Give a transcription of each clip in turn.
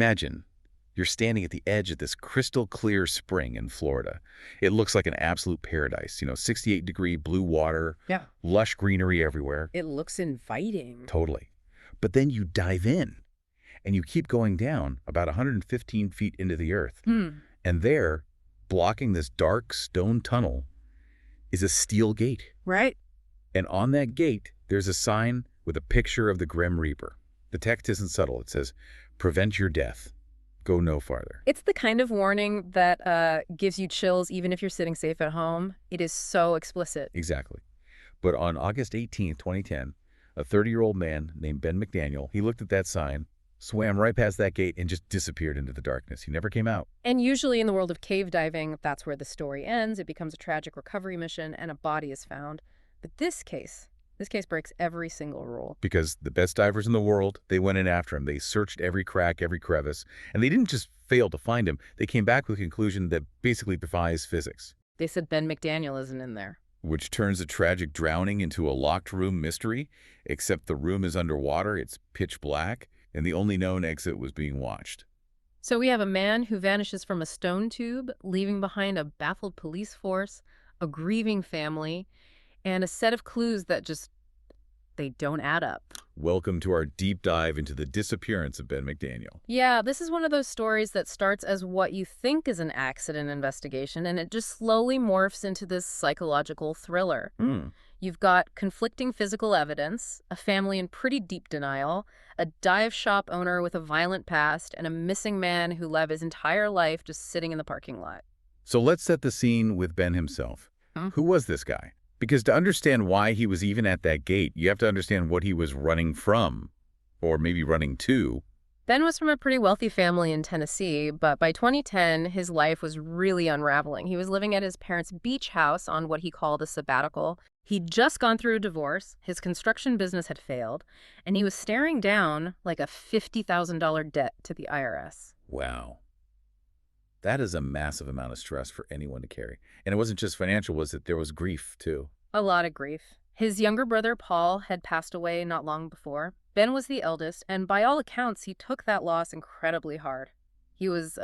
Imagine you're standing at the edge of this crystal clear spring in Florida. It looks like an absolute paradise, 68-degree blue water, Yeah. lush greenery everywhere. It looks inviting. Totally. But then you dive in, and you keep going down about 115 feet into the earth. And there, blocking this dark stone tunnel, is a steel gate. Right. And on that gate, there's a sign with a picture of the Grim Reaper. The text isn't subtle. It says, "Prevent your death. Go no farther." It's the kind of warning that gives you chills even if you're sitting safe at home. It is so explicit. Exactly. But on August 18th, 2010, a 30-year-old man named Ben McDaniel, he looked at that sign, swam right past that gate, and just disappeared into the darkness. He never came out. And usually in the world of cave diving, that's where the story ends. It becomes a tragic recovery mission and a body is found. But this case breaks every single rule. Because the best divers in the world, they went in after him. They searched every crack, every crevice, and they didn't just fail to find him. They came back with a conclusion that basically defies physics. They said Ben McDaniel isn't in there. Which turns a tragic drowning into a locked room mystery, except the room is underwater, it's pitch black, and the only known exit was being watched. So we have a man who vanishes from a stone tube, leaving behind a baffled police force, a grieving family, and a set of clues that they don't add up. Welcome to our deep dive into the disappearance of Ben McDaniel. Yeah, this is one of those stories that starts as what you think is an accident investigation, and it just slowly morphs into this psychological thriller. You've got conflicting physical evidence, a family in pretty deep denial, a dive shop owner with a violent past, and a missing man who lived his entire life just sitting in the parking lot. So let's set the scene with Ben himself. Who was this guy? Because to understand why he was even at that gate, you have to understand what he was running from, or maybe running to. Ben was from a pretty wealthy family in Tennessee, but by 2010, his life was really unraveling. He was living at his parents' beach house on what he called a sabbatical. He'd just gone through a divorce, his construction business had failed, and he was staring down like a $50,000 debt to the IRS. Wow. That is a massive amount of stress for anyone to carry. And it wasn't just financial, was it? There was grief, too. A lot of grief. His younger brother, Paul, had passed away not long before. Ben was the eldest, and by all accounts, he took that loss incredibly hard. He was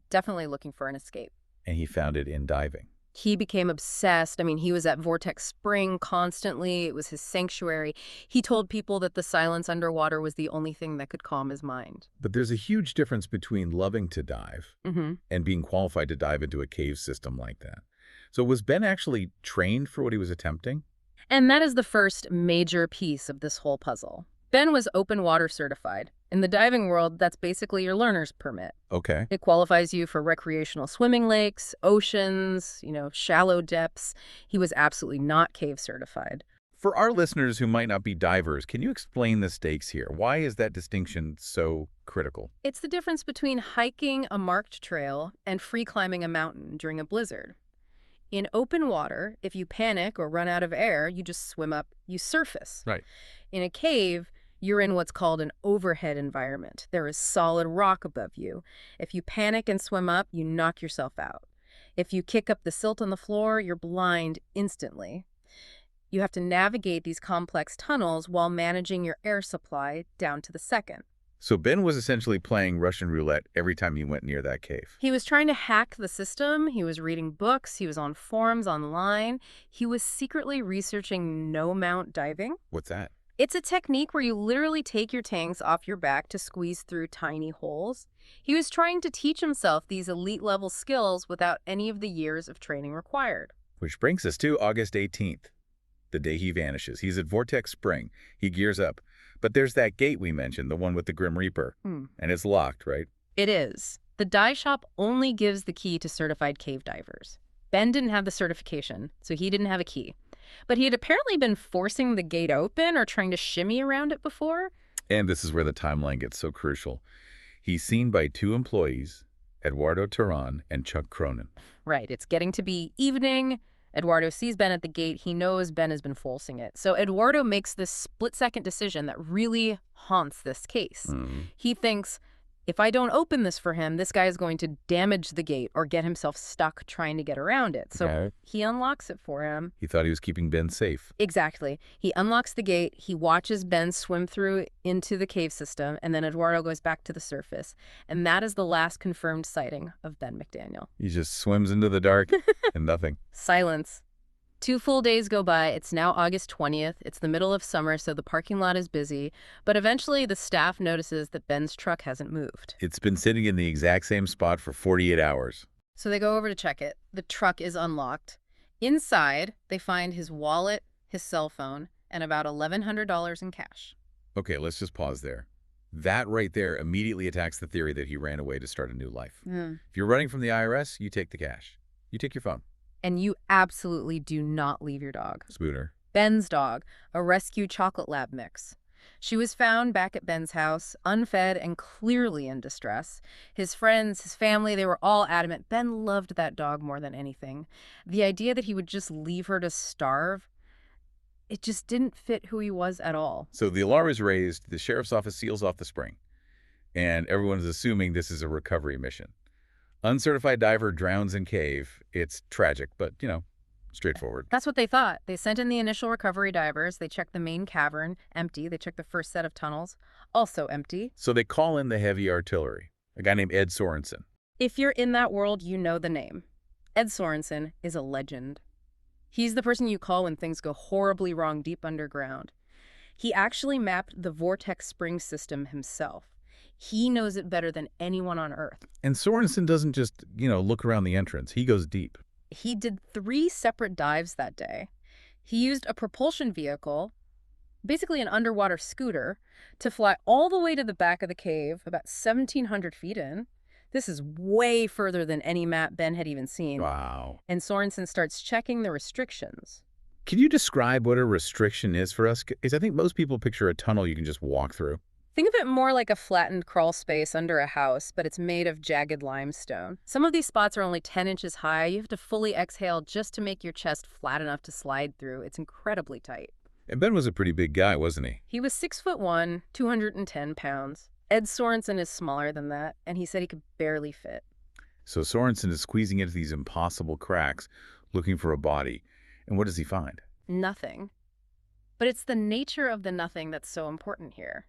definitely looking for an escape. And he found it in diving. He became obsessed. I mean, he was at Vortex Spring constantly. It was his sanctuary. He told people that the silence underwater was the only thing that could calm his mind. But there's a huge difference between loving to dive and being qualified to dive into a cave system like that. So was Ben actually trained for what he was attempting? And that is the first major piece of this whole puzzle. Ben was open water certified. In the diving world, that's basically your learner's permit. Okay. It qualifies you for recreational swimming lakes, oceans, shallow depths. He was absolutely not cave certified. For our listeners who might not be divers, can you explain the stakes here? Why is that distinction so critical? It's the difference between hiking a marked trail and free climbing a mountain during a blizzard. In open water, if you panic or run out of air, you just swim up, you surface. Right. In a cave, you're in what's called an overhead environment. There is solid rock above you. If you panic and swim up, you knock yourself out. If you kick up the silt on the floor, you're blind instantly. You have to navigate these complex tunnels while managing your air supply down to the second. So Ben was essentially playing Russian roulette every time he went near that cave. He was trying to hack the system. He was reading books. He was on forums online. He was secretly researching no-mount diving. What's that? It's a technique where you literally take your tanks off your back to squeeze through tiny holes. He was trying to teach himself these elite-level skills without any of the years of training required. Which brings us to August 18th, the day he vanishes. He's at Vortex Spring. He gears up. But there's that gate we mentioned, the one with the Grim Reaper. And it's locked, right? It is. The dive shop only gives the key to certified cave divers. Ben didn't have the certification, so he didn't have a key. But he had apparently been forcing the gate open or trying to shimmy around it before. And this is where the timeline gets so crucial. He's seen by two employees, Eduardo Turan and Chuck Cronin. Right. It's getting to be evening. Eduardo sees Ben at the gate. He knows Ben has been forcing it. So Eduardo makes this split-second decision that really haunts this case. He thinks, If I don't open this for him, this guy is going to damage the gate or get himself stuck trying to get around it. So Okay. he unlocks it for him. He thought he was keeping Ben safe. Exactly. He unlocks the gate, he watches Ben swim through into the cave system, and then Eduardo goes back to the surface. And that is the last confirmed sighting of Ben McDaniel. He just swims into the dark and nothing. Silence. 2 full days go by. It's now August 20th. It's the middle of summer, so the parking lot is busy. But eventually, the staff notices that Ben's truck hasn't moved. It's been sitting in the exact same spot for 48 hours. So they go over to check it. The truck is unlocked. Inside, they find his wallet, his cell phone, and about $1,100 in cash. Okay, let's just pause there. That right there immediately attacks the theory that he ran away to start a new life. If you're running from the IRS, you take the cash. You take your phone. And you absolutely do not leave your dog. Spooner. Ben's dog, a rescue chocolate lab mix. She was found back at Ben's house, unfed and clearly in distress. His friends, his family, they were all adamant Ben loved that dog more than anything. The idea that he would just leave her to starve, it just didn't fit who he was at all. So the alarm is raised, the sheriff's office seals off the spring, and everyone is assuming this is a recovery mission. Uncertified diver drowns in cave. It's tragic, but, straightforward. That's what they thought. They sent in the initial recovery divers. They checked the main cavern, empty. They checked the first set of tunnels, also empty. So they call in the heavy artillery, a guy named Ed Sorensen. If you're in that world, you know the name. Ed Sorensen is a legend. He's the person you call when things go horribly wrong deep underground. He actually mapped the vortex spring system himself. He knows it better than anyone on Earth. And Sorensen doesn't just, look around the entrance. He goes deep. He did 3 separate dives that day. He used a propulsion vehicle, basically an underwater scooter, to fly all the way to the back of the cave, about 1,700 feet in. This is way further than any map Ben had even seen. Wow. And Sorensen starts checking the restrictions. Can you describe what a restriction is for us? Because I think most people picture a tunnel you can just walk through. Think of it more like a flattened crawl space under a house, but it's made of jagged limestone. Some of these spots are only 10 inches high. You have to fully exhale just to make your chest flat enough to slide through. It's incredibly tight. And Ben was a pretty big guy, wasn't he? He was 6'1", 210 pounds. Ed Sorensen is smaller than that, and he said he could barely fit. So Sorensen is squeezing into these impossible cracks, looking for a body. And what does he find? Nothing. But it's the nature of the nothing that's so important here.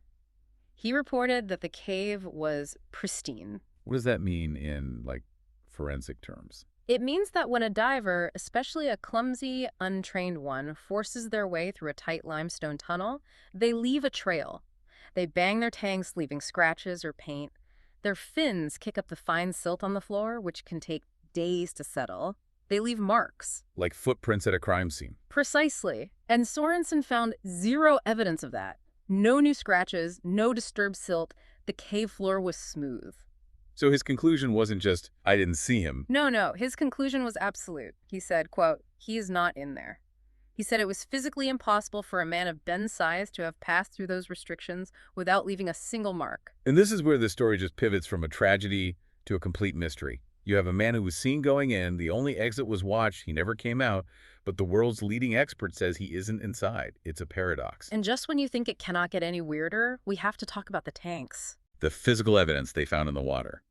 He reported that the cave was pristine. What does that mean in, forensic terms? It means that when a diver, especially a clumsy, untrained one, forces their way through a tight limestone tunnel, they leave a trail. They bang their tanks, leaving scratches or paint. Their fins kick up the fine silt on the floor, which can take days to settle. They leave marks. Like footprints at a crime scene. Precisely. And Sorensen found 0 evidence of that. No new scratches, no disturbed silt. The cave floor was smooth. So his conclusion wasn't just, I didn't see him. No. His conclusion was absolute. He said, quote, "He is not in there." He said it was physically impossible for a man of Ben's size to have passed through those restrictions without leaving a single mark. And this is where the story just pivots from a tragedy to a complete mystery. You have a man who was seen going in, the only exit was watched, he never came out, but the world's leading expert says he isn't inside. It's a paradox. And just when you think it cannot get any weirder, we have to talk about the tanks. The physical evidence they found in the water.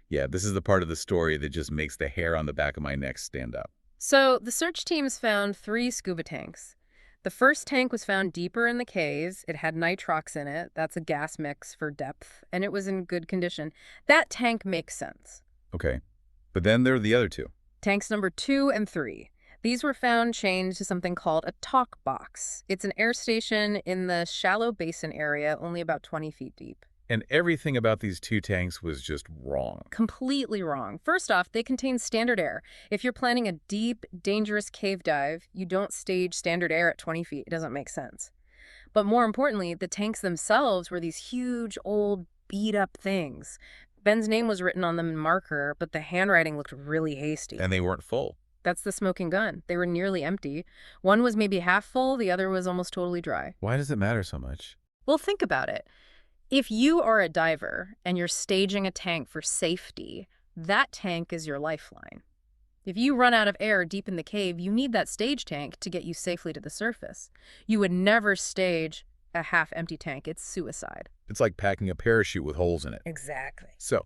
Yeah, this is the part of the story that just makes the hair on the back of my neck stand up. So the search teams found 3 scuba tanks. The first tank was found deeper in the caves. It had nitrox in it. That's a gas mix for depth, and it was in good condition. That tank makes sense. Okay, but then there are the other 2. Tanks number 2 and 3. These were found chained to something called a talk box. It's an air station in the shallow basin area, only about 20 feet deep. And everything about these 2 tanks was just wrong. Completely wrong. First off, they contain standard air. If you're planning a deep, dangerous cave dive, you don't stage standard air at 20 feet. It doesn't make sense. But more importantly, the tanks themselves were these huge, old, beat-up things. Ben's name was written on them in marker, but the handwriting looked really hasty. And they weren't full. That's the smoking gun. They were nearly empty. One was maybe half full, the other was almost totally dry. Why does it matter so much? Well, think about it. If you are a diver and you're staging a tank for safety, that tank is your lifeline. If you run out of air deep in the cave, you need that stage tank to get you safely to the surface. You would never stage a half-empty tank. It's suicide. It's like packing a parachute with holes in it. Exactly. So,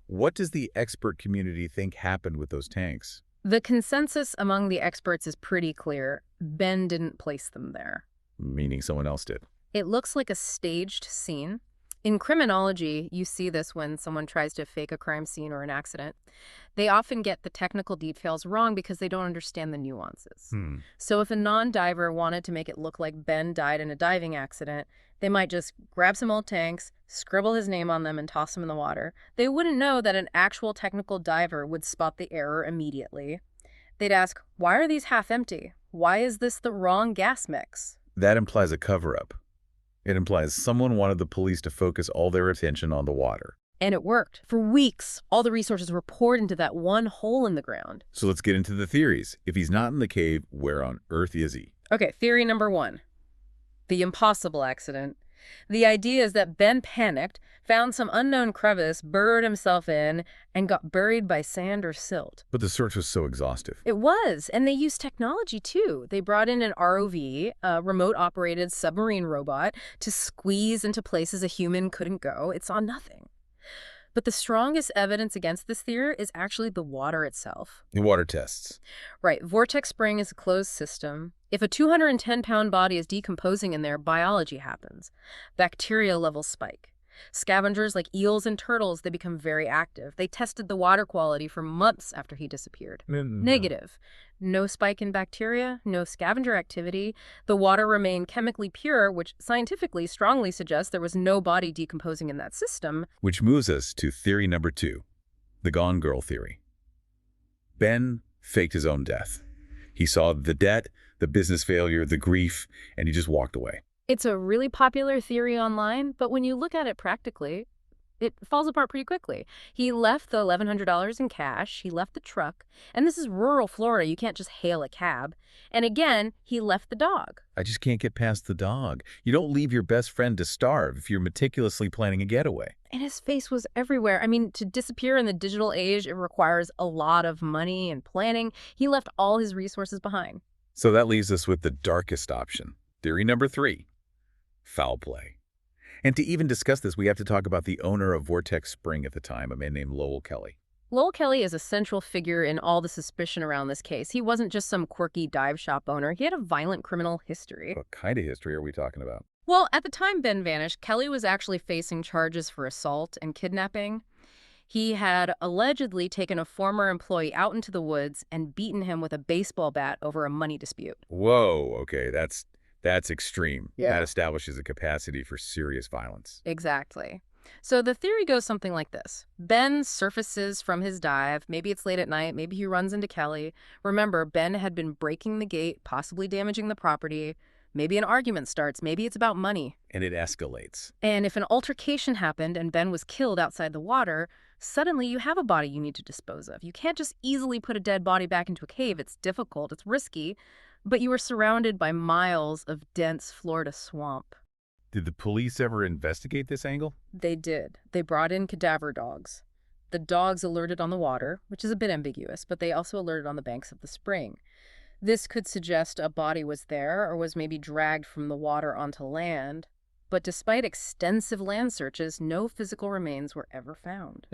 what does the expert community think happened with those tanks? The consensus among the experts is pretty clear. Ben didn't place them there. Meaning someone else did. It looks like a staged scene. In criminology, you see this when someone tries to fake a crime scene or an accident. They often get the technical details wrong because they don't understand the nuances. So if a non-diver wanted to make it look like Ben died in a diving accident, they might just grab some old tanks, scribble his name on them, and toss them in the water. They wouldn't know that an actual technical diver would spot the error immediately. They'd ask, why are these half empty? Why is this the wrong gas mix? That implies a cover-up. It implies someone wanted the police to focus all their attention on the water. And it worked. For weeks, all the resources were poured into that one hole in the ground. So let's get into the theories. If he's not in the cave, where on earth is he? Okay, theory number 1. The impossible accident. The idea is that Ben panicked, found some unknown crevice, burrowed himself in, and got buried by sand or silt. But the search was so exhaustive. It was, and they used technology too. They brought in an ROV, a remote-operated submarine robot, to squeeze into places a human couldn't go. It saw nothing. But the strongest evidence against this theory is actually the water itself. The water tests. Right. Vortex spring is a closed system. If a 210-pound body is decomposing in there, biology happens. Bacteria levels spike. Scavengers like eels and turtles, they become very active. They tested the water quality for months after he disappeared. Negative. No spike in bacteria, no scavenger activity. The water remained chemically pure, which scientifically strongly suggests there was no body decomposing in that system. Which moves us to theory number 2, the Gone Girl theory. Ben faked his own death. He saw the debt, the business failure, the grief, and he just walked away. It's a really popular theory online, but when you look at it practically, it falls apart pretty quickly. He left the $1,100 in cash, he left the truck, and this is rural Florida, you can't just hail a cab. And again, he left the dog. I just can't get past the dog. You don't leave your best friend to starve if you're meticulously planning a getaway. And his face was everywhere. I mean, to disappear in the digital age, it requires a lot of money and planning. He left all his resources behind. So that leaves us with the darkest option. Theory number 3, foul play. And to even discuss this, we have to talk about the owner of Vortex Spring at the time, a man named Lowell Kelly. Lowell Kelly is a central figure in all the suspicion around this case. He wasn't just some quirky dive shop owner. He had a violent criminal history. What kind of history are we talking about? Well, at the time Ben vanished, Kelly was actually facing charges for assault and kidnapping. He had allegedly taken a former employee out into the woods and beaten him with a baseball bat over a money dispute. Whoa, okay, that's extreme. Yeah. That establishes a capacity for serious violence. Exactly. So the theory goes something like this. Ben surfaces from his dive. Maybe it's late at night. Maybe he runs into Kelly. Remember, Ben had been breaking the gate, possibly damaging the property. Maybe an argument starts. Maybe it's about money. And it escalates. And if an altercation happened and Ben was killed outside the water, suddenly you have a body you need to dispose of. You can't just easily put a dead body back into a cave. It's difficult. It's risky. But you were surrounded by miles of dense Florida swamp. Did the police ever investigate this angle? They did. They brought in cadaver dogs. The dogs alerted on the water, which is a bit ambiguous, but they also alerted on the banks of the spring. This could suggest a body was there or was maybe dragged from the water onto land. But despite extensive land searches, no physical remains were ever found.